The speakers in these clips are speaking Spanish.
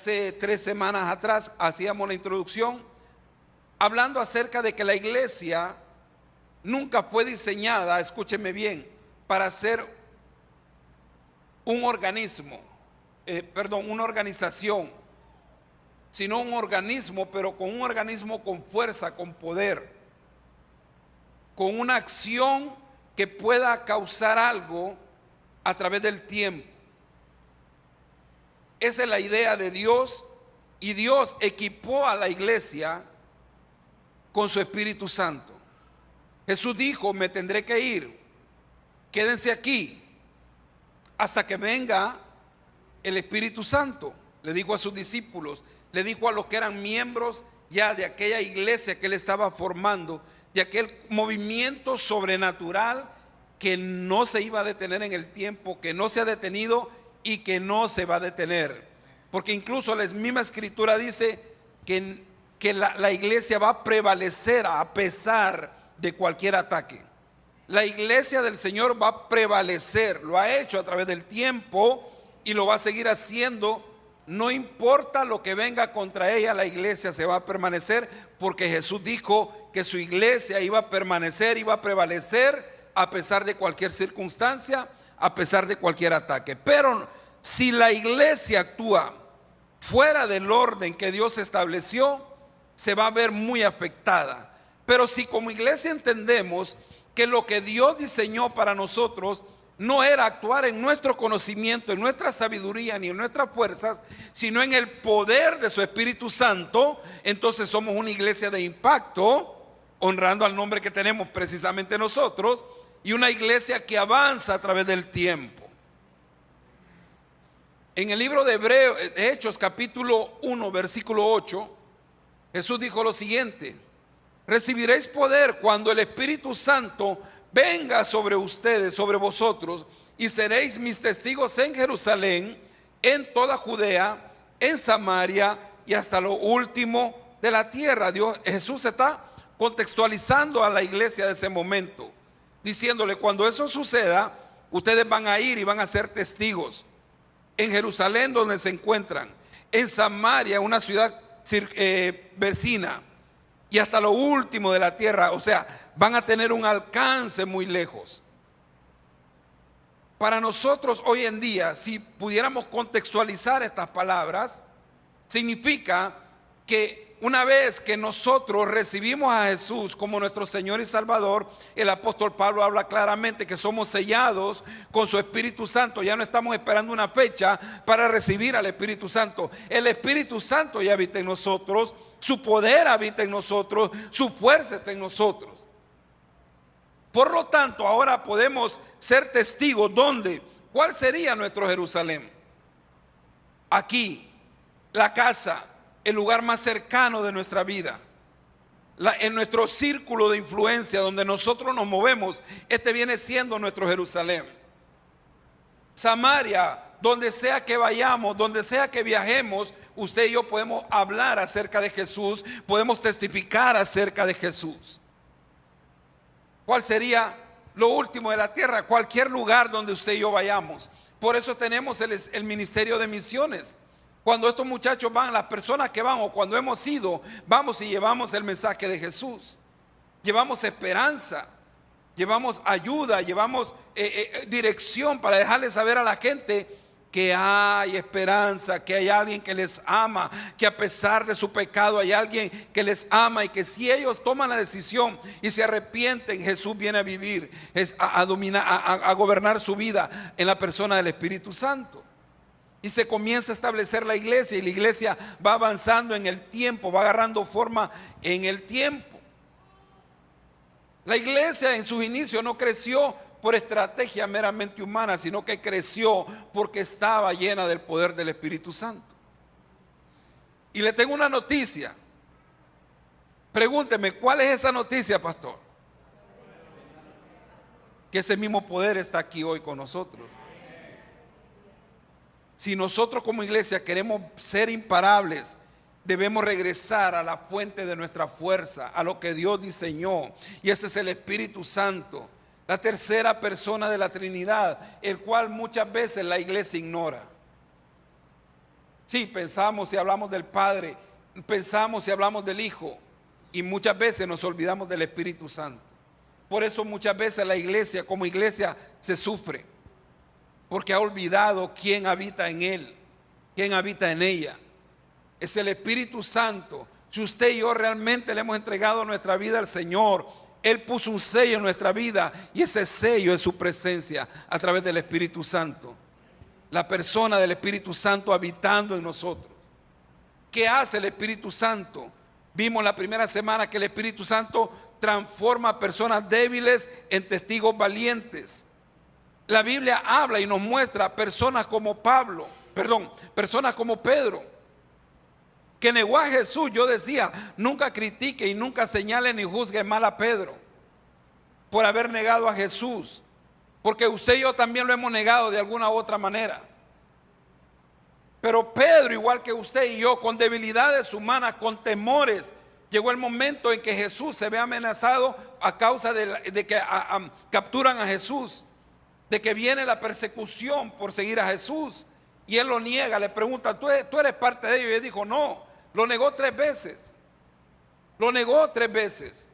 hace 3 semanas atrás hacíamos la introducción hablando acerca de que la iglesia nunca fue diseñada, escúcheme bien, para ser un organismo, una organización, sino un organismo, pero con un organismo con fuerza, con poder, con una acción que pueda causar algo a través del tiempo. Esa es la idea de Dios, y Dios equipó a la iglesia con su Espíritu Santo. Jesús dijo: me tendré que ir, quédense aquí hasta que venga el Espíritu Santo. Le dijo a sus discípulos, le dijo a los que eran miembros ya de aquella iglesia que él estaba formando, de aquel movimiento sobrenatural que no se iba a detener en el tiempo, que no se ha detenido y que no se va a detener. Porque incluso la misma escritura dice que la iglesia va a prevalecer a pesar de cualquier ataque. La iglesia del Señor va a prevalecer, lo ha hecho a través del tiempo y lo va a seguir haciendo. No importa lo que venga contra ella, la iglesia se va a permanecer, porque Jesús dijo que su iglesia iba a permanecer, iba a prevalecer a pesar de cualquier circunstancia, a pesar de cualquier ataque. Pero si la iglesia actúa fuera del orden que Dios estableció, se va a ver muy afectada. Pero si como iglesia entendemos que lo que Dios diseñó para nosotros no era actuar en nuestro conocimiento, en nuestra sabiduría, ni en nuestras fuerzas, sino en el poder de su Espíritu Santo, entonces somos una iglesia de impacto, honrando al nombre que tenemos precisamente nosotros, y una iglesia que avanza a través del tiempo. En el libro de Hechos capítulo 1 versículo 8, Jesús dijo lo siguiente: recibiréis poder cuando el Espíritu Santo venga sobre ustedes, sobre vosotros, y seréis mis testigos en Jerusalén, en toda Judea, en Samaria y hasta lo último de la tierra. Jesús está contextualizando a la iglesia de ese momento, diciéndole: cuando eso suceda, ustedes van a ir y van a ser testigos en Jerusalén, donde se encuentran, en Samaria, una ciudad vecina, y hasta lo último de la tierra. O sea, van a tener un alcance muy lejos. Para nosotros hoy en día, si pudiéramos contextualizar estas palabras, significa que una vez que nosotros recibimos a Jesús como nuestro Señor y Salvador, el apóstol Pablo habla claramente que somos sellados con su Espíritu Santo. Ya no estamos esperando una fecha para recibir al Espíritu Santo. El Espíritu Santo ya habita en nosotros, su poder habita en nosotros, su fuerza está en nosotros. Por lo tanto, ahora podemos ser testigos. ¿Dónde? ¿Cuál sería nuestro Jerusalén? Aquí, la casa, el lugar más cercano de nuestra vida, en nuestro círculo de influencia donde nosotros nos movemos. Este viene siendo nuestro Jerusalén. Samaria, donde sea que vayamos, donde sea que viajemos, usted y yo podemos hablar acerca de Jesús, podemos testificar acerca de Jesús. ¿Cuál sería lo último de la tierra? Cualquier lugar donde usted y yo vayamos. Por eso tenemos el ministerio de misiones. Cuando estos muchachos van, las personas que van, o cuando hemos ido, vamos y llevamos el mensaje de Jesús. Llevamos esperanza, llevamos ayuda, llevamos dirección para dejarles saber a la gente que hay esperanza, que hay alguien que les ama, que a pesar de su pecado hay alguien que les ama, y que si ellos toman la decisión y se arrepienten, Jesús viene a vivir, a gobernar su vida en la persona del Espíritu Santo. Y se comienza a establecer la iglesia, y la iglesia va avanzando en el tiempo, va agarrando forma en el tiempo. La iglesia en sus inicios no creció por estrategia meramente humana, sino que creció porque estaba llena del poder del Espíritu Santo. Y le tengo una noticia. Pregúnteme, ¿cuál es esa noticia, pastor? Que ese mismo poder está aquí hoy con nosotros. Si nosotros como iglesia queremos ser imparables, debemos regresar a la fuente de nuestra fuerza, a lo que Dios diseñó, y ese es el Espíritu Santo, la tercera persona de la Trinidad, el cual muchas veces la iglesia ignora. Sí, pensamos y hablamos del Padre, pensamos y hablamos del Hijo, y muchas veces nos olvidamos del Espíritu Santo. Por eso muchas veces la iglesia, como iglesia, se sufre, porque ha olvidado quién habita en él, quién habita en ella. Es el Espíritu Santo. Si usted y yo realmente le hemos entregado nuestra vida al Señor, Él puso un sello en nuestra vida, y ese sello es su presencia a través del Espíritu Santo. La persona del Espíritu Santo habitando en nosotros. ¿Qué hace el Espíritu Santo? Vimos la primera semana que el Espíritu Santo transforma a personas débiles en testigos valientes. La Biblia habla y nos muestra personas como personas como Pedro, que negó a Jesús. Yo decía, nunca critique y nunca señale ni juzgue mal a Pedro por haber negado a Jesús, porque usted y yo también lo hemos negado de alguna u otra manera. Pero Pedro, igual que usted y yo, con debilidades humanas, con temores, llegó el momento en que Jesús se ve amenazado a causa de que capturan a Jesús, de que viene la persecución por seguir a Jesús, y él lo niega. Le pregunta, ¿tú eres parte de ellos? Y él dijo, no. Lo negó 3 veces. Lo negó 3 veces.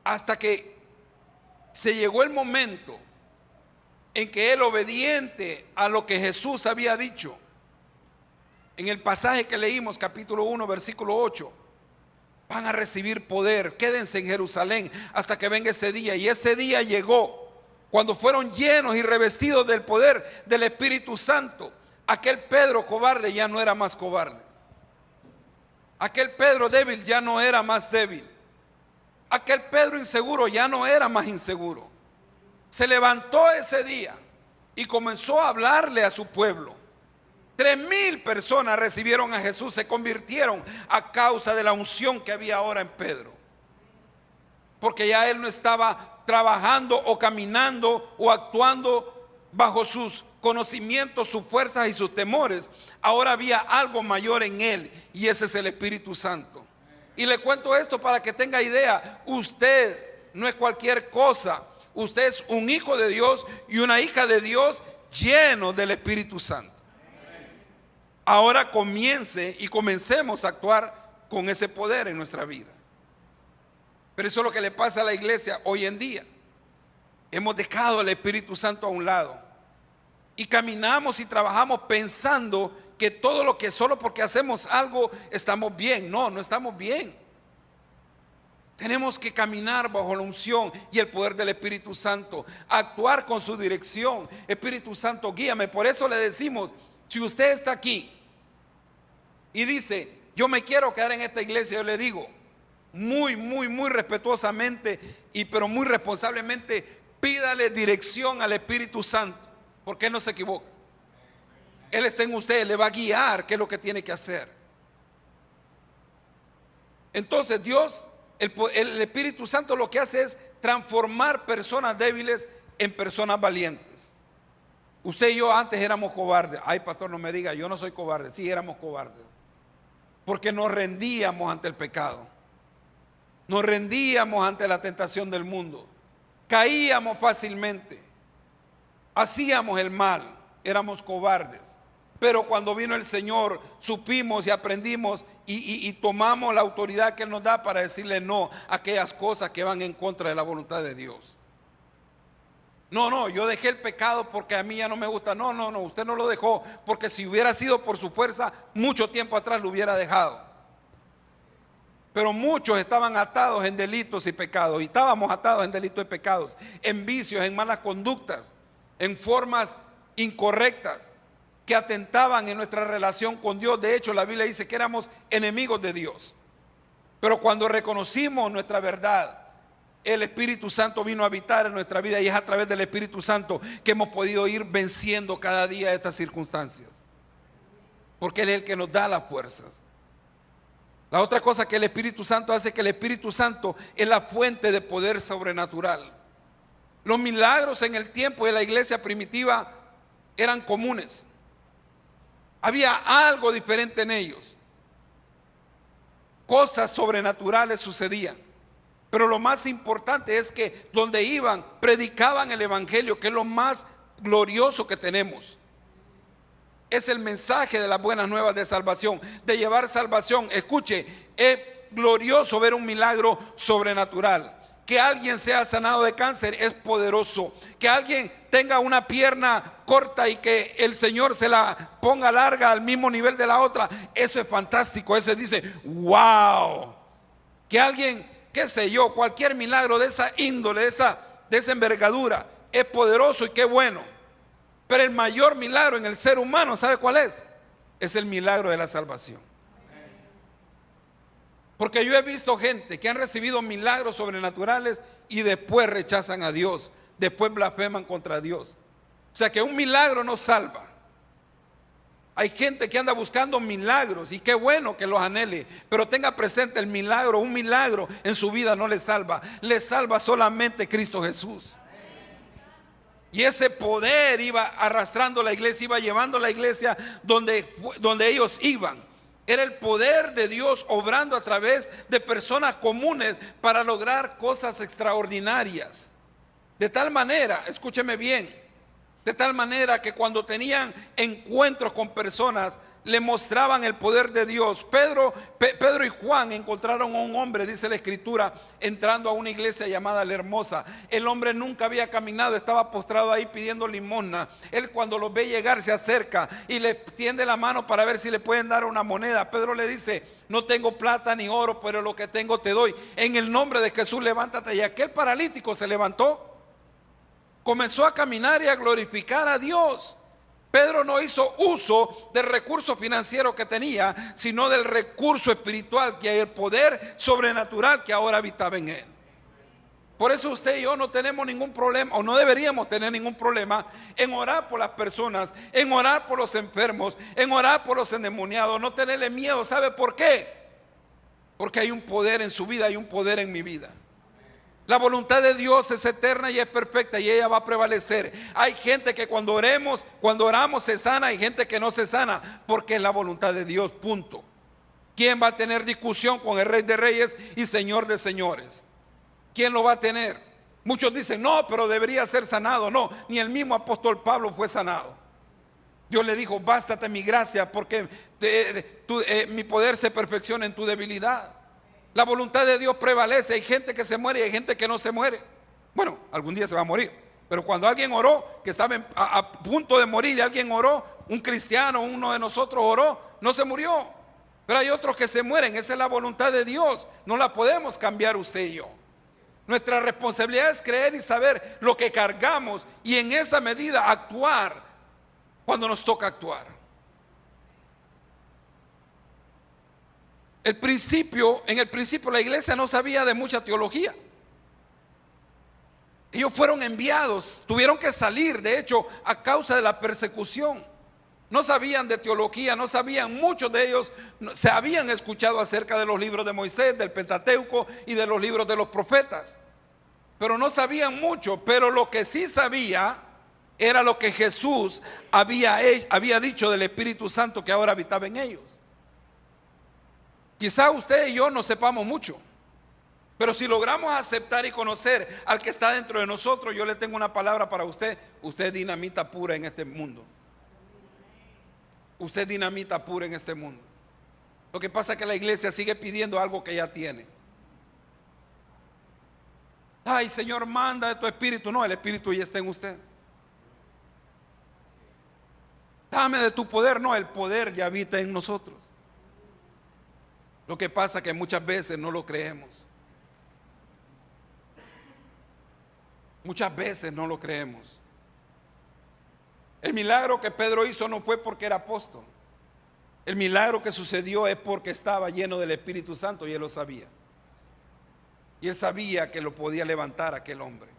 Hasta que se llegó el momento en que él, obediente a lo que Jesús había dicho, en el pasaje que leímos, capítulo 1, versículo 8, van a recibir poder, quédense en Jerusalén hasta que venga ese día. Y ese día llegó cuando fueron llenos y revestidos del poder del Espíritu Santo. Aquel Pedro cobarde ya no era más cobarde. Aquel Pedro débil ya no era más débil. Aquel Pedro inseguro ya no era más inseguro. Se levantó ese día y comenzó a hablarle a su pueblo. 3,000 personas recibieron a Jesús, se convirtieron a causa de la unción que había ahora en Pedro. Porque ya él no estaba trabajando o caminando o actuando bajo sus conocimientos, sus fuerzas y sus temores. Ahora había algo mayor en él, y ese es el Espíritu Santo. Y le cuento esto para que tenga idea. Usted no es cualquier cosa. Usted es un hijo de Dios y una hija de Dios lleno del Espíritu Santo. Ahora comencemos a actuar con ese poder en nuestra vida. Pero eso es lo que le pasa a la iglesia hoy en día. Hemos dejado al Espíritu Santo a un lado y caminamos y trabajamos pensando que todo lo que solo porque hacemos algo estamos bien. No, no estamos bien. Tenemos que caminar bajo la unción y el poder del Espíritu Santo, actuar con su dirección. Espíritu Santo, guíame. Por eso le decimos, si usted está aquí y dice, yo me quiero quedar en esta iglesia, yo le digo, muy respetuosamente pero muy responsablemente, pídale dirección al Espíritu Santo, porque Él no se equivoca. Él está en usted, le va a guiar qué es lo que tiene que hacer. Entonces Dios, el Espíritu Santo, lo que hace es transformar personas débiles en personas valientes. Usted y yo antes éramos cobardes. Ay, pastor, no me diga, yo no soy cobarde. Sí, éramos cobardes, porque nos rendíamos ante el pecado, nos rendíamos ante la tentación del mundo, caíamos fácilmente, hacíamos el mal, éramos cobardes. Pero cuando vino el Señor, supimos y aprendimos y tomamos la autoridad que Él nos da para decirle no a aquellas cosas que van en contra de la voluntad de Dios. No, yo dejé el pecado porque a mí ya no me gusta. No, usted no lo dejó, porque si hubiera sido por su fuerza, mucho tiempo atrás lo hubiera dejado. Pero muchos estaban atados en delitos y pecados, y estábamos atados en delitos y pecados, en vicios, en malas conductas, en formas incorrectas que atentaban en nuestra relación con Dios. De hecho, la Biblia dice que éramos enemigos de Dios. Pero cuando reconocimos nuestra verdad, el Espíritu Santo vino a habitar en nuestra vida, y es a través del Espíritu Santo que hemos podido ir venciendo cada día estas circunstancias, porque Él es el que nos da las fuerzas. La otra cosa que el Espíritu Santo hace es que el Espíritu Santo es la fuente de poder sobrenatural. Los milagros en el tiempo de la iglesia primitiva eran comunes. Había algo diferente en ellos. Cosas sobrenaturales sucedían. Pero lo más importante es que donde iban, predicaban el Evangelio, que es lo más glorioso que tenemos. Es el mensaje de las buenas nuevas de salvación, de llevar salvación. Escuche, es glorioso ver un milagro sobrenatural. Que alguien sea sanado de cáncer es poderoso. Que alguien tenga una pierna corta y que el Señor se la ponga larga al mismo nivel de la otra, eso es fantástico. Ese dice, wow. Que alguien, qué sé yo, cualquier milagro de esa índole, de esa envergadura, es poderoso y qué bueno. Pero el mayor milagro en el ser humano, ¿sabe cuál es? Es el milagro de la salvación. Porque yo he visto gente que han recibido milagros sobrenaturales y después rechazan a Dios, después blasfeman contra Dios. O sea que un milagro no salva. Hay gente que anda buscando milagros y qué bueno que los anhele, pero tenga presente el milagro, un milagro en su vida no le salva solamente Cristo Jesús. Y ese poder iba arrastrando la iglesia, iba llevando la iglesia donde ellos iban. Era el poder de Dios obrando a través de personas comunes para lograr cosas extraordinarias. De tal manera, escúcheme bien, de tal manera que cuando tenían encuentros con personas, le mostraban el poder de Dios. Pedro y Juan encontraron a un hombre, dice la escritura, entrando a una iglesia llamada La Hermosa. El hombre nunca había caminado, estaba postrado ahí pidiendo limosna. Él, cuando los ve llegar, se acerca y le tiende la mano para ver si le pueden dar una moneda. Pedro le dice, no tengo plata ni oro, pero lo que tengo te doy. En el nombre de Jesús, levántate. Y aquel paralítico se levantó, comenzó a caminar y a glorificar a Dios. Pedro no hizo uso del recurso financiero que tenía, sino del recurso espiritual, que hay el poder sobrenatural que ahora habitaba en él. Por eso usted y yo no tenemos ningún problema, o no deberíamos tener ningún problema en orar por las personas, en orar por los enfermos, en orar por los endemoniados, no tenerle miedo. ¿Sabe por qué? Porque hay un poder en su vida, hay un poder en mi vida. La voluntad de Dios es eterna y es perfecta y ella va a prevalecer. Hay gente que cuando oramos se sana, hay gente que no se sana porque es la voluntad de Dios, punto. ¿Quién va a tener discusión con el Rey de Reyes y Señor de Señores? ¿Quién lo va a tener? Muchos dicen, no, pero debería ser sanado. No, ni el mismo apóstol Pablo fue sanado. Dios le dijo, bástate mi gracia porque mi poder se perfecciona en tu debilidad. La voluntad de Dios prevalece. Hay gente que se muere y hay gente que no se muere. Bueno, algún día se va a morir. Pero cuando alguien oró, que estaba a punto de morir, y alguien oró, un cristiano, uno de nosotros oró, no se murió. Pero hay otros que se mueren. Esa es la voluntad de Dios. No la podemos cambiar usted y yo. Nuestra responsabilidad es creer y saber lo que cargamos y en esa medida actuar cuando nos toca actuar. En el principio la iglesia no sabía de mucha teología. Ellos fueron enviados, tuvieron que salir, de hecho, a causa de la persecución. No sabían de teología, no sabían, muchos de ellos se habían escuchado acerca de los libros de Moisés, del Pentateuco y de los libros de los profetas. Pero no sabían mucho, pero lo que sí sabía era lo que Jesús había dicho del Espíritu Santo que ahora habitaba en ellos. Quizá usted y yo no sepamos mucho, pero si logramos aceptar y conocer al que está dentro de nosotros, yo le tengo una palabra para usted. Usted es dinamita pura en este mundo. Usted es dinamita pura en este mundo. Lo que pasa es que la iglesia sigue pidiendo algo que ya tiene. Ay, Señor, manda de tu espíritu. No, el espíritu ya está en usted. Dame de tu poder. No, el poder ya habita en nosotros. Lo que pasa es que muchas veces no lo creemos. Muchas veces no lo creemos. El milagro que Pedro hizo no fue porque era apóstol. El milagro que sucedió es porque estaba lleno del Espíritu Santo y él lo sabía. Y él sabía que lo podía levantar aquel hombre.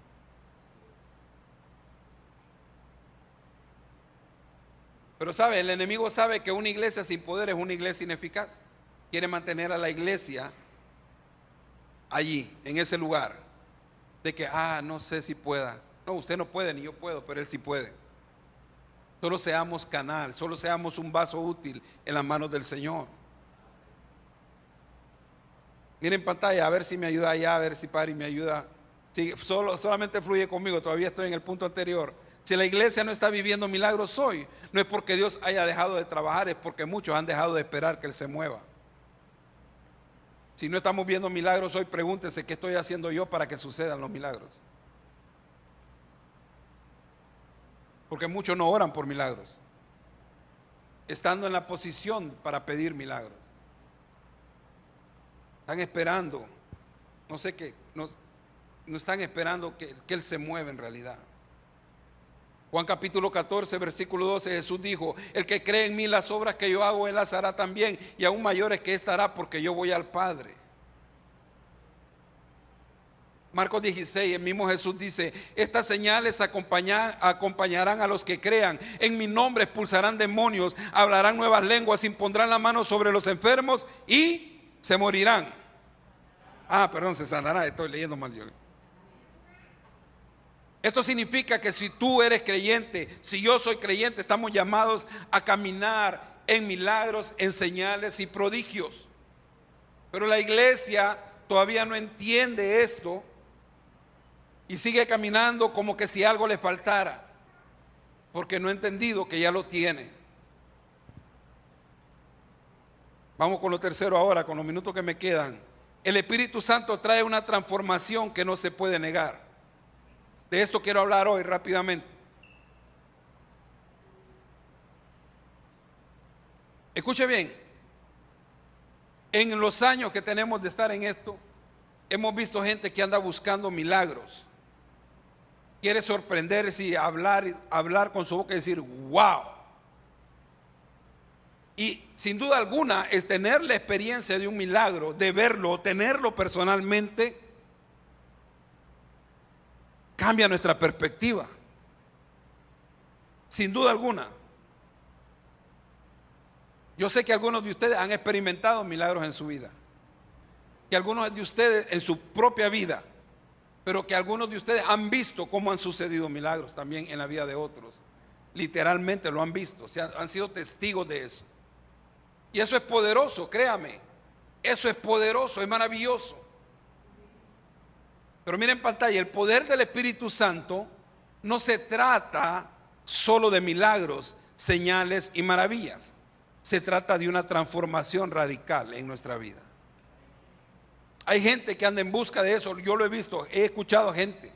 Pero sabe, el enemigo sabe que una iglesia sin poder es una iglesia ineficaz. Quiere mantener a la iglesia allí, en ese lugar, de que, no sé si pueda. No, usted no puede, ni yo puedo, pero él sí puede. Solo seamos canal, solo seamos un vaso útil en las manos del Señor. Miren en pantalla, a ver si me ayuda allá, a ver si Pari me ayuda. Sí, solamente fluye conmigo, todavía estoy en el punto anterior. Si la iglesia no está viviendo milagros hoy, no es porque Dios haya dejado de trabajar, es porque muchos han dejado de esperar que Él se mueva. Si no estamos viendo milagros hoy, pregúntese qué estoy haciendo yo para que sucedan los milagros. Porque muchos no oran por milagros, estando en la posición para pedir milagros. Están esperando, no sé qué, no están esperando que Él se mueva en realidad. Juan capítulo 14, versículo 12, Jesús dijo: el que cree en mí, las obras que yo hago, Él las hará también, y aún mayores que ésta hará, porque yo voy al Padre. Marcos 16, el mismo Jesús dice: estas señales acompañarán a los que crean. En mi nombre expulsarán demonios, hablarán nuevas lenguas, impondrán la mano sobre los enfermos y se morirán. Perdón, se sanará, estoy leyendo mal yo. Esto significa que si tú eres creyente, si yo soy creyente, estamos llamados a caminar en milagros, en señales y prodigios. Pero la iglesia todavía no entiende esto y sigue caminando como que si algo le faltara, porque no ha entendido que ya lo tiene. Vamos con lo tercero ahora, con los minutos que me quedan. El Espíritu Santo trae una transformación que no se puede negar. De esto quiero hablar hoy rápidamente. Escuche bien. En los años que tenemos de estar en esto, hemos visto gente que anda buscando milagros. Quiere sorprenderse y hablar con su boca y decir wow. Y sin duda alguna es tener la experiencia de un milagro, de verlo, tenerlo personalmente, cambia nuestra perspectiva. Sin duda alguna. Yo sé que algunos de ustedes han experimentado milagros en su vida, que algunos de ustedes en su propia vida, pero que algunos de ustedes han visto cómo han sucedido milagros también en la vida de otros. Literalmente lo han visto, han sido testigos de eso. Y eso es poderoso, créame. Eso es poderoso, es maravilloso. Pero miren en pantalla, el poder del Espíritu Santo no se trata solo de milagros, señales y maravillas. Se trata de una transformación radical en nuestra vida. Hay gente que anda en busca de eso. Yo lo he visto, he escuchado gente.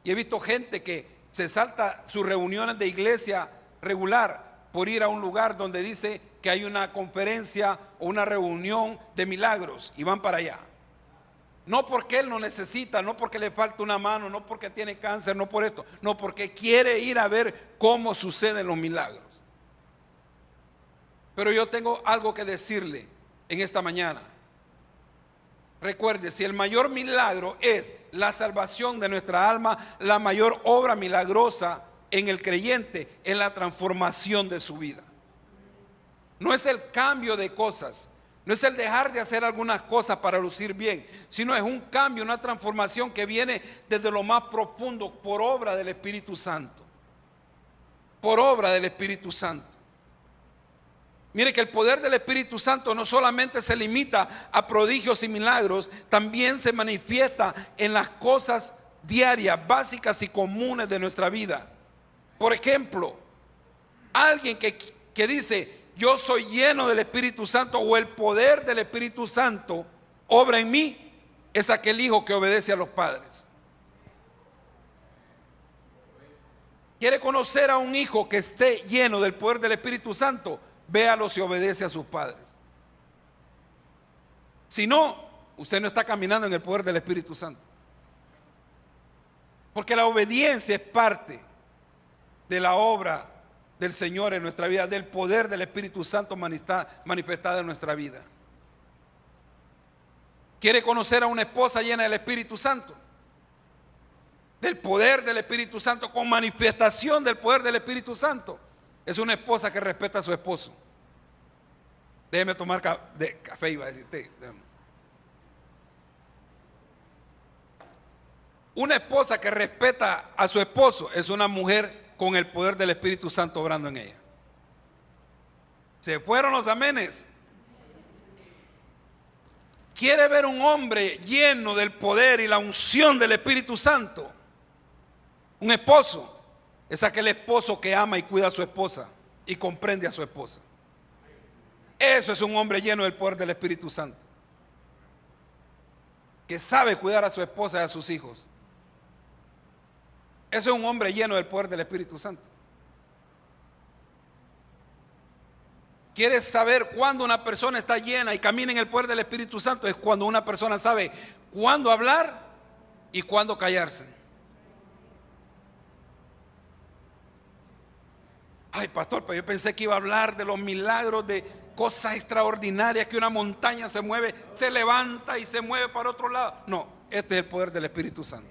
Y he visto gente que se salta sus reuniones de iglesia regular por ir a un lugar donde dice que hay una conferencia o una reunión de milagros y van para allá. No porque él no necesita, no porque le falta una mano, no porque tiene cáncer, no por esto, no porque quiere ir a ver cómo suceden los milagros. Pero yo tengo algo que decirle en esta mañana. Recuerde, si el mayor milagro es la salvación de nuestra alma, la mayor obra milagrosa en el creyente es la transformación de su vida. No es el cambio de cosas, no es el dejar de hacer algunas cosas para lucir bien, sino es un cambio, una transformación que viene desde lo más profundo por obra del Espíritu Santo. Por obra del Espíritu Santo. Mire que el poder del Espíritu Santo no solamente se limita a prodigios y milagros, también se manifiesta en las cosas diarias, básicas y comunes de nuestra vida. Por ejemplo, alguien que dice: yo soy lleno del Espíritu Santo, o el poder del Espíritu Santo obra en mí, es aquel hijo que obedece a los padres. ¿Quiere conocer a un hijo que esté lleno del poder del Espíritu Santo? Véalo si obedece a sus padres. Si no, usted no está caminando en el poder del Espíritu Santo. Porque la obediencia es parte de la obra del Señor en nuestra vida, del poder del Espíritu Santo manifestado en nuestra vida. ¿Quiere conocer a una esposa llena del Espíritu Santo? Del poder del Espíritu Santo, con manifestación del poder del Espíritu Santo. Es una esposa que respeta a su esposo. Déjeme tomar café, iba a decir. Una esposa que respeta a su esposo es una mujer con el poder del Espíritu Santo obrando en ella. ¿Se fueron los amenes? ¿Quiere ver un hombre lleno del poder y la unción del Espíritu Santo? Un esposo es aquel esposo que ama y cuida a su esposa y comprende a su esposa. Eso es un hombre lleno del poder del Espíritu Santo, que sabe cuidar a su esposa y a sus hijos. Eso es un hombre lleno del poder del Espíritu Santo. ¿Quieres saber cuándo una persona está llena y camina en el poder del Espíritu Santo? Es cuando una persona sabe cuándo hablar y cuándo callarse. Ay, pastor, pero yo pensé que iba a hablar de los milagros, de cosas extraordinarias, que una montaña se mueve, se levanta y se mueve para otro lado. No, este es el poder del Espíritu Santo.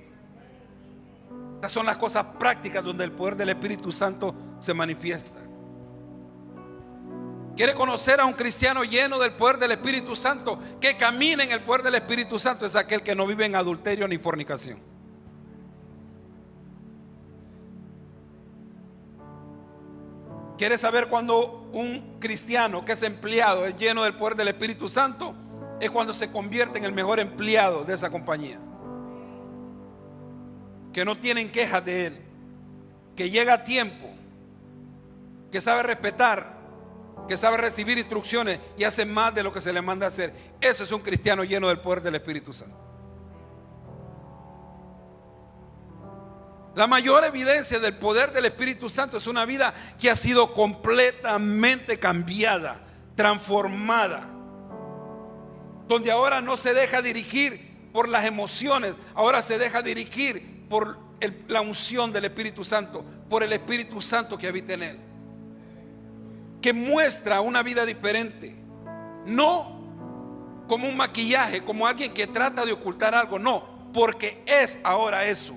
Estas son las cosas prácticas donde el poder del Espíritu Santo se manifiesta. ¿Quiere conocer a un cristiano lleno del poder del Espíritu Santo, que camina en el poder del Espíritu Santo? Es aquel que no vive en adulterio ni fornicación. ¿Quiere saber cuando un cristiano que es empleado es lleno del poder del Espíritu Santo? Es cuando se convierte en el mejor empleado de esa compañía, que no tienen quejas de él, que llega a tiempo, que sabe respetar, que sabe recibir instrucciones y hace más de lo que se le manda a hacer. Eso es un cristiano lleno del poder del Espíritu Santo. La mayor evidencia del poder del Espíritu Santo es una vida que ha sido completamente cambiada, transformada, donde ahora no se deja dirigir por las emociones, ahora se deja dirigir por la unción del Espíritu Santo, por el Espíritu Santo que habita en él, que muestra una vida diferente, no como un maquillaje, como alguien que trata de ocultar algo, no, porque es ahora eso,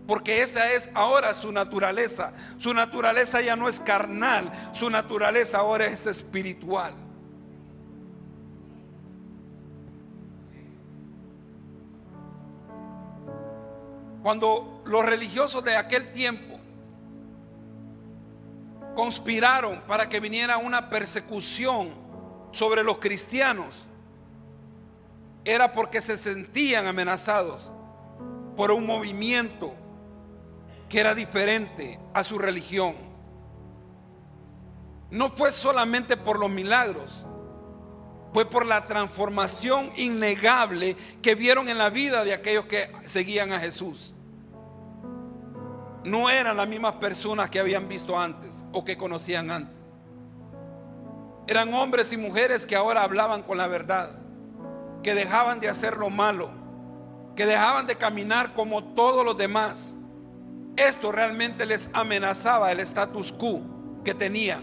porque esa es ahora su naturaleza. Su naturaleza ya no es carnal, su naturaleza ahora es espiritual. Cuando los religiosos de aquel tiempo conspiraron para que viniera una persecución sobre los cristianos, era porque se sentían amenazados por un movimiento que era diferente a su religión. No fue solamente por los milagros, fue por la transformación innegable que vieron en la vida de aquellos que seguían a Jesús. No eran las mismas personas que habían visto antes o que conocían antes. Eran hombres y mujeres que ahora hablaban con la verdad, que dejaban de hacer lo malo, que dejaban de caminar como todos los demás. Esto realmente les amenazaba el status quo que tenían,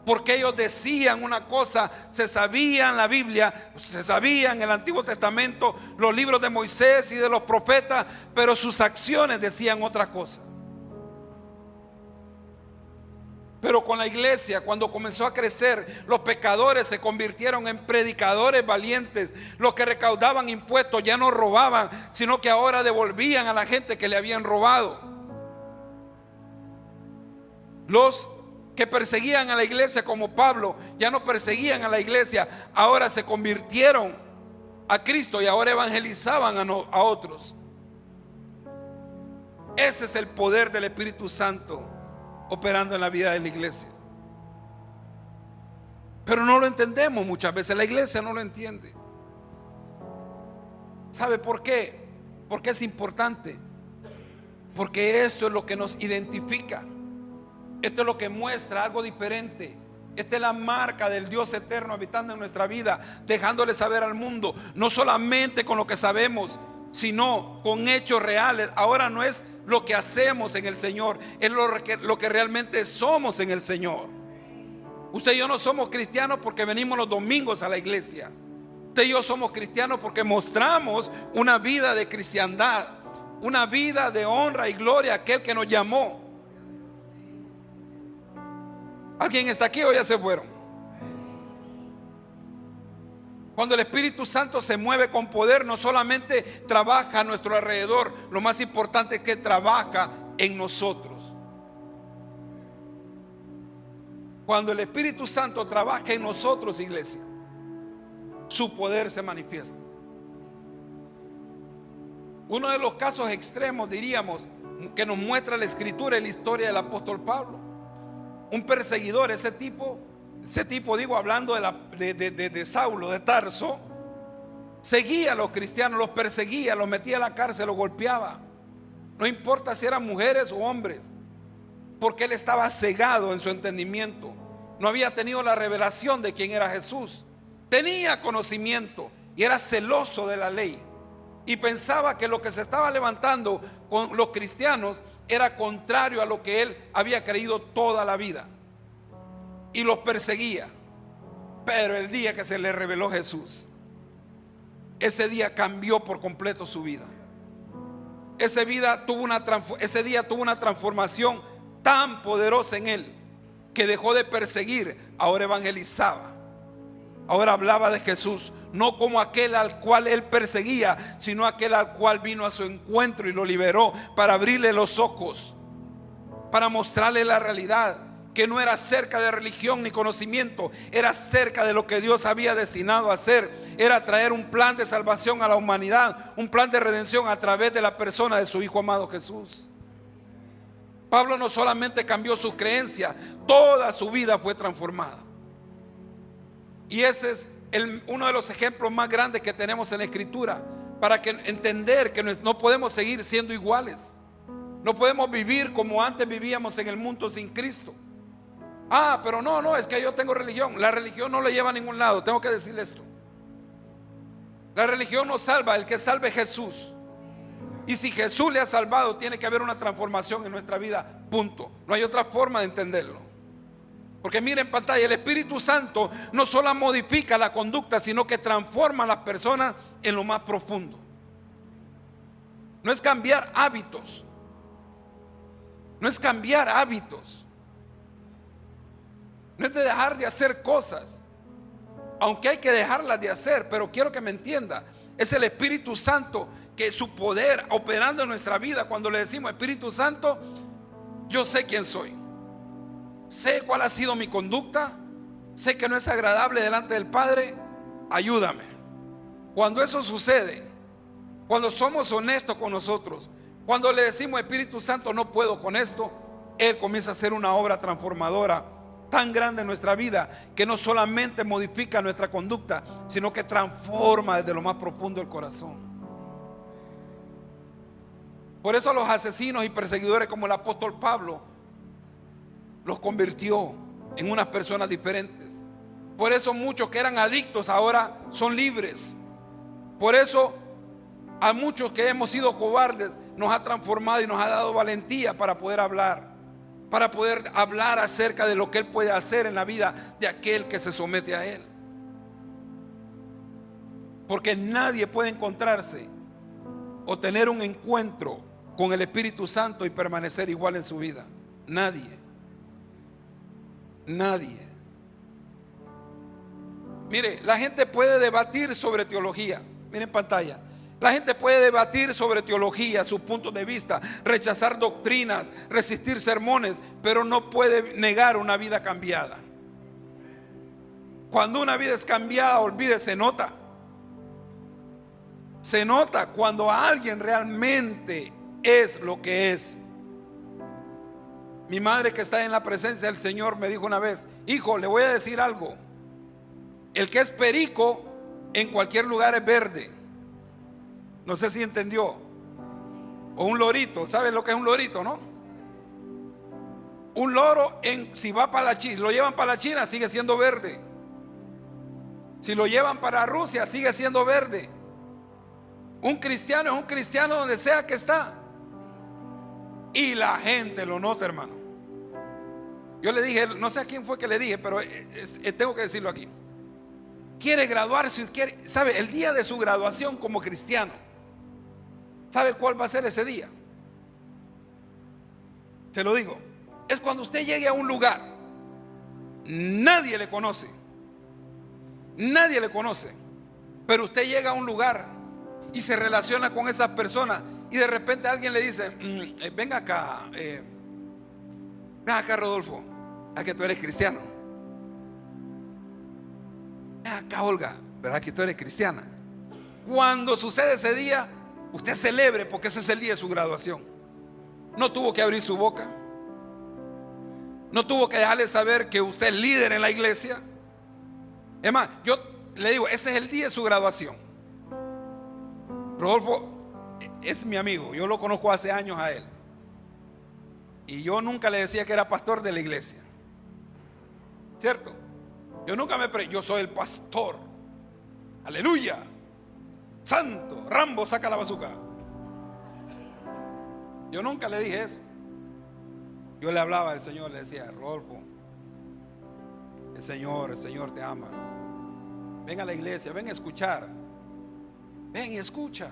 porque ellos decían una cosa, se sabían la Biblia, se sabían el Antiguo Testamento, los libros de Moisés y de los profetas, pero sus acciones decían otra cosa. Pero con la iglesia, cuando comenzó a crecer, los pecadores se convirtieron en predicadores valientes. Los que recaudaban impuestos ya no robaban, sino que ahora devolvían a la gente que le habían robado. Los que perseguían a la iglesia, como Pablo, ya no perseguían a la iglesia, ahora se convirtieron a Cristo y ahora evangelizaban a otros. Ese es el poder del Espíritu Santo operando en la vida de la iglesia. Pero no lo entendemos muchas veces, la iglesia no lo entiende. ¿Sabe por qué? Porque es importante. Porque esto es lo que nos identifica. Esto es lo que muestra algo diferente. Esta es la marca del Dios eterno habitando en nuestra vida, dejándole saber al mundo, no solamente con lo que sabemos, sino con hechos reales. Ahora no es lo que hacemos en el Señor, es lo que realmente somos en el Señor. Usted y yo no somos cristianos porque venimos los domingos a la iglesia. Usted y yo somos cristianos porque mostramos una vida de cristiandad, una vida de honra y gloria a aquel que nos llamó. ¿Alguien está aquí o ya se fueron? Cuando el Espíritu Santo se mueve con poder, no solamente trabaja a nuestro alrededor, lo más importante es que trabaja en nosotros. Cuando el Espíritu Santo trabaja en nosotros, iglesia, su poder se manifiesta. Uno de los casos extremos, diríamos, que nos muestra la escritura y la historia del apóstol Pablo. Un perseguidor, ese tipo digo, hablando de Saulo de Tarso, seguía a los cristianos, los perseguía, los metía a la cárcel, los golpeaba. No importa si eran mujeres o hombres, porque él estaba cegado en su entendimiento. No había tenido la revelación de quién era Jesús. Tenía conocimiento y era celoso de la ley, y pensaba que lo que se estaba levantando con los cristianos era contrario a lo que él había creído toda la vida, y los perseguía. Pero el día que se le reveló Jesús, ese día cambió por completo su vida. Ese día tuvo una transformación tan poderosa en él, que dejó de perseguir, ahora evangelizaba. Ahora hablaba de Jesús, no como aquel al cual él perseguía, sino aquel al cual vino a su encuentro y lo liberó para abrirle los ojos, para mostrarle la realidad, que no era acerca de religión ni conocimiento, era acerca de lo que Dios había destinado a hacer. Era traer un plan de salvación a la humanidad, un plan de redención a través de la persona de su Hijo amado Jesús. Pablo no solamente cambió sus creencias, toda su vida fue transformada. Y ese es uno de los ejemplos más grandes que tenemos en la Escritura, para entender que no podemos seguir siendo iguales. No podemos vivir como antes vivíamos en el mundo sin Cristo. Pero no, es que yo tengo religión. La religión no le lleva a ningún lado. Tengo que decirle esto. La religión no salva, el que salve es Jesús. Y si Jesús le ha salvado, tiene que haber una transformación en nuestra vida, punto. No hay otra forma de entenderlo. Porque miren en pantalla, el Espíritu Santo no solo modifica la conducta, sino que transforma a las personas en lo más profundo. No es cambiar hábitos. No es cambiar hábitos. No es de dejar de hacer cosas, aunque hay que dejarlas de hacer. Pero quiero que me entienda, es el Espíritu Santo, que su poder operando en nuestra vida. Cuando le decimos Espíritu Santo, yo sé quién soy, sé cuál ha sido mi conducta, sé que no es agradable delante del Padre, ayúdame. Cuando eso sucede, cuando somos honestos con nosotros, cuando le decimos Espíritu Santo, no puedo con esto, Él comienza a hacer una obra transformadora tan grande en nuestra vida, que no solamente modifica nuestra conducta, sino que transforma desde lo más profundo el corazón. Por eso a los asesinos y perseguidores como el apóstol Pablo los convirtió en unas personas diferentes. Por eso muchos que eran adictos ahora son libres. Por eso a muchos que hemos sido cobardes nos ha transformado y nos ha dado valentía para poder hablar acerca de lo que Él puede hacer en la vida de aquel que se somete a Él. Porque nadie puede encontrarse o tener un encuentro con el Espíritu Santo y permanecer igual en su vida. Nadie. Mire, la gente puede debatir sobre teología. Miren en pantalla. La gente puede debatir sobre teología, sus puntos de vista, rechazar doctrinas, resistir sermones, pero no puede negar una vida cambiada. Cuando una vida es cambiada, olvídese, se nota cuando alguien realmente es lo que es. Mi madre, que está en la presencia del Señor, me dijo una vez: hijo, le voy a decir algo. El que es perico en cualquier lugar es verde. No sé si entendió. O un lorito, ¿saben lo que es un lorito, no? Un loro, si va para la China, lo llevan para la China, sigue siendo verde. Si lo llevan para Rusia, sigue siendo verde. Un cristiano es un cristiano donde sea que está. Y la gente lo nota, hermano. Yo le dije, no sé a quién fue que le dije, pero tengo que decirlo aquí. Quiere graduarse, sabe, el día de su graduación como cristiano, ¿sabe cuál va a ser ese día? Se lo digo. Es cuando usted llegue a un lugar, nadie le conoce, pero usted llega a un lugar y se relaciona con esas personas, y de repente alguien le dice: ven acá, Rodolfo, a que tú eres cristiano. Ven acá, Olga, ¿verdad que tú eres cristiana? Cuando sucede ese día, usted celebre, porque ese es el día de su graduación. No tuvo que abrir su boca. No tuvo que dejarle saber que usted es líder en la iglesia. Es más, yo le digo, ese es el día de su graduación. Rodolfo es mi amigo, yo lo conozco hace años a él. Y yo nunca le decía que era pastor de la iglesia. ¿Cierto? Yo soy el pastor. Aleluya. Santo. Rambo saca la bazuca. Yo nunca le dije eso. Yo le hablaba al Señor, le decía: Rodolfo, el Señor te ama. Ven a la iglesia, ven a escuchar. Ven y escucha.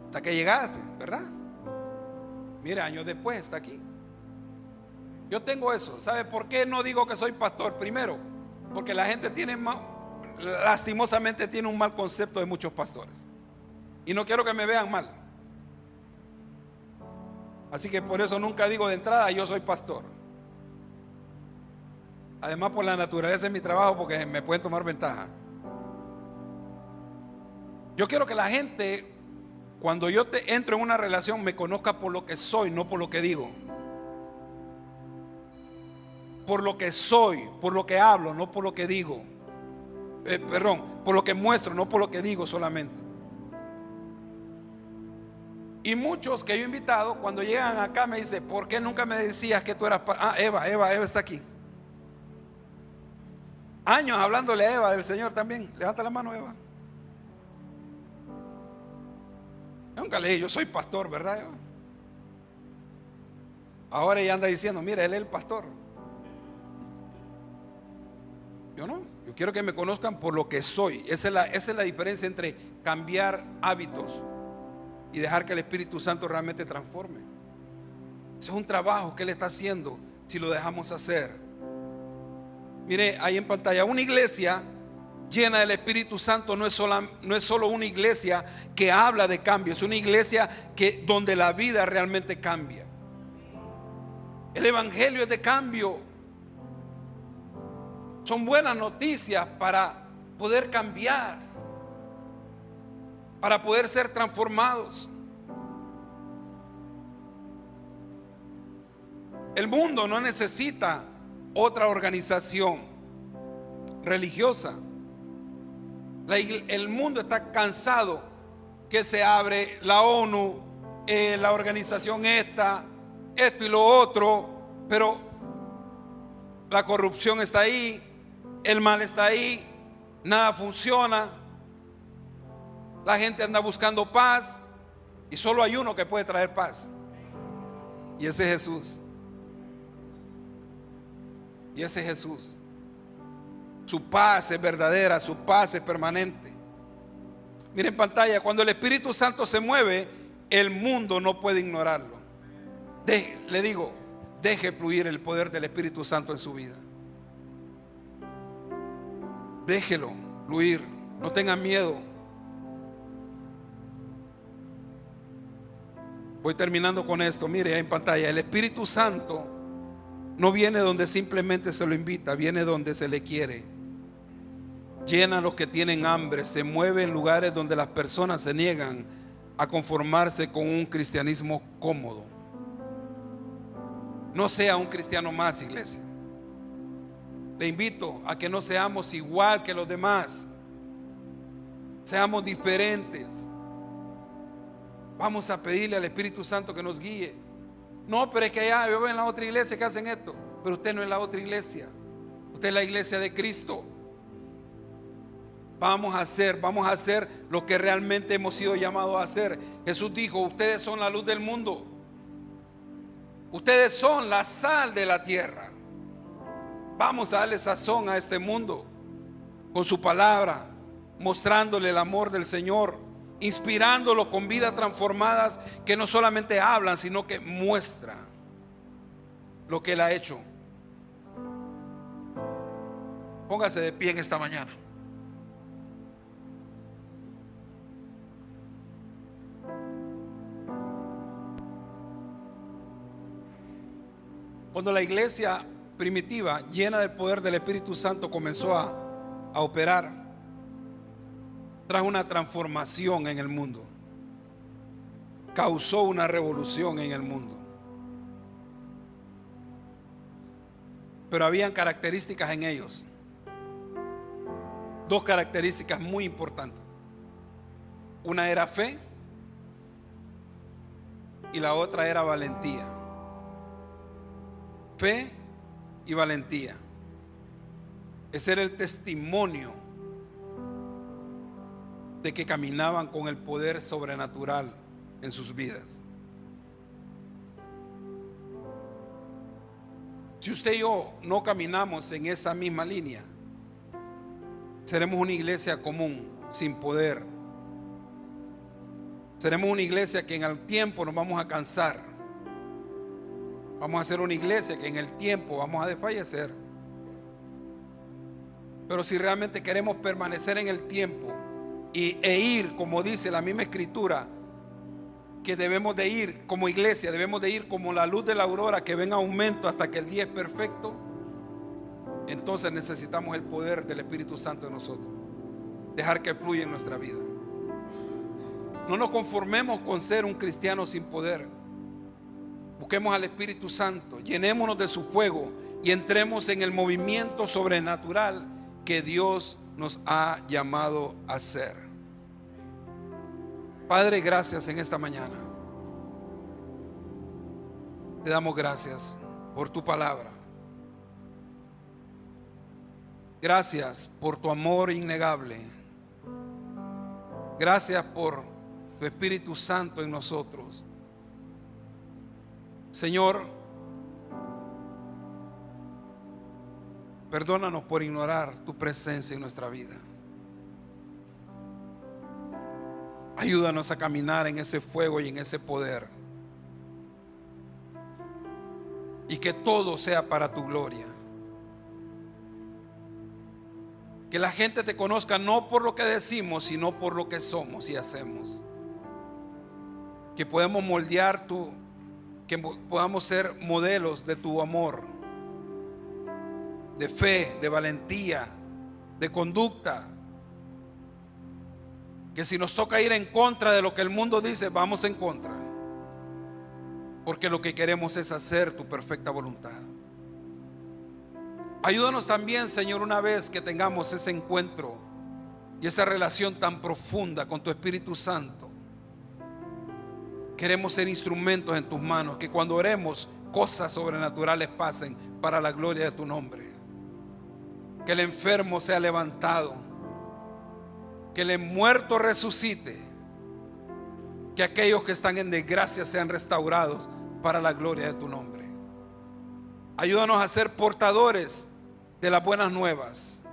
Hasta que llegaste, ¿verdad? Mira, años después está aquí. Yo tengo eso. ¿Sabe por qué no digo que soy pastor? Primero, porque la gente lastimosamente tiene un mal concepto de muchos pastores. Y no quiero que me vean mal. Así que por eso nunca digo de entrada yo soy pastor. Además, por la naturaleza de mi trabajo, porque me pueden tomar ventaja. Yo quiero que la gente, cuando yo entro en una relación, me conozca por lo que soy, no por lo que digo. Por lo que soy, por lo que hablo, no por lo que digo. Por lo que muestro, no por lo que digo solamente. Y muchos que yo he invitado, cuando llegan acá me dicen: ¿por qué nunca me decías que tú eras Eva está aquí? Años hablándole a Eva del Señor también. Levanta la mano, Eva. Yo nunca le dije: yo soy pastor, ¿verdad, Eva? Ahora ella anda diciendo: mira, él es el pastor. Yo no, yo quiero que me conozcan por lo que soy. Esa es la diferencia entre cambiar hábitos y dejar que el Espíritu Santo realmente transforme. Ese es un trabajo que Él está haciendo si lo dejamos hacer. Mire ahí en pantalla, una iglesia llena del Espíritu Santo no es solo una iglesia que habla de cambio, es una iglesia donde la vida realmente cambia. El evangelio es de cambio. Son buenas noticias para poder cambiar, para poder ser transformados. El mundo no necesita otra organización religiosa. El mundo está cansado que se abre la ONU, la organización esto y lo otro, pero la corrupción está ahí, el mal está ahí, nada funciona. La gente anda buscando paz y solo hay uno que puede traer paz, y ese es Jesús. Y ese es Jesús. Su paz es verdadera, su paz es permanente. Miren en pantalla, cuando el Espíritu Santo se mueve, el mundo no puede ignorarlo. Le digo, deje fluir el poder del Espíritu Santo en su vida. Déjelo fluir, no tengan miedo. Voy terminando con esto. Mire ahí en pantalla, el Espíritu Santo no viene donde simplemente se lo invita, viene donde se le quiere. Llena a los que tienen hambre, se mueve en lugares donde las personas se niegan a conformarse con un cristianismo cómodo. No sea un cristiano más, iglesia. Le invito a que no seamos igual que los demás. Seamos diferentes. Vamos a pedirle al Espíritu Santo que nos guíe. No, pero es que allá yo veo en la otra iglesia que hacen esto. Pero usted no es la otra iglesia. Usted es la iglesia de Cristo. Vamos a hacer lo que realmente hemos sido llamados a hacer. Jesús dijo: ustedes son la luz del mundo. Ustedes son la sal de la tierra. Vamos a darle sazón a este mundo con su palabra, mostrándole el amor del Señor, inspirándolo con vidas transformadas que no solamente hablan, sino que muestran lo que Él ha hecho. Póngase de pie en esta mañana. Cuando la iglesia primitiva, llena del poder del Espíritu Santo, comenzó a operar, trajo una transformación en el mundo. causó una revolución en el mundo. Pero habían características en ellos, dos características muy importantes. Una era fe y la otra era valentía. Fe y valentía. Ese era el testimonio de que caminaban con el poder sobrenatural en sus vidas. Si usted y yo no caminamos en esa misma línea, seremos una iglesia común, sin poder. Seremos una iglesia que en el tiempo nos vamos a cansar. Vamos a ser una iglesia que en el tiempo vamos a desfallecer. Pero si realmente queremos permanecer en el tiempo e ir, como dice la misma escritura, que debemos de ir como iglesia, debemos de ir como la luz de la aurora que ven aumento hasta que el día es perfecto, entonces necesitamos el poder del Espíritu Santo en nosotros, dejar que fluya en nuestra vida. No nos conformemos con ser un cristiano sin poder. Busquemos al Espíritu Santo, llenémonos de su fuego y entremos en el movimiento sobrenatural que Dios nos ha llamado a hacer. Padre, gracias en esta mañana. Te damos gracias por tu palabra. Gracias por tu amor innegable. Gracias por tu Espíritu Santo en nosotros. Señor, perdónanos por ignorar tu presencia en nuestra vida. Ayúdanos a caminar en ese fuego y en ese poder. Y que todo sea para tu gloria. Que la gente te conozca no por lo que decimos, sino por lo que somos y hacemos. Que podamos moldear que podamos ser modelos de tu amor, de fe, de valentía, de conducta. Que si nos toca ir en contra de lo que el mundo dice, vamos en contra. Porque lo que queremos es hacer tu perfecta voluntad. Ayúdanos también, Señor, una vez que tengamos ese encuentro y esa relación tan profunda con tu Espíritu Santo. Queremos ser instrumentos en tus manos, que cuando oremos cosas sobrenaturales pasen para la gloria de tu nombre. Que el enfermo sea levantado, que el muerto resucite, que aquellos que están en desgracia sean restaurados para la gloria de tu nombre. Ayúdanos a ser portadores de las buenas nuevas.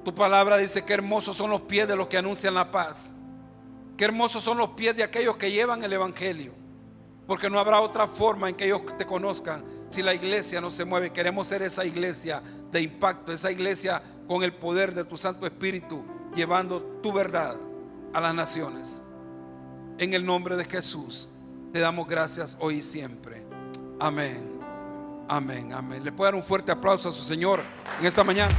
Tu palabra dice que hermosos son los pies de los que anuncian la paz. Qué hermosos son los pies de aquellos que llevan el evangelio, porque no habrá otra forma en que ellos te conozcan si la iglesia no se mueve. Queremos ser esa iglesia de impacto, esa iglesia con el poder de tu Santo Espíritu, llevando tu verdad a las naciones. En el nombre de Jesús te damos gracias hoy y siempre. Amén. Amén, amén. Le puedo dar un fuerte aplauso a su Señor en esta mañana.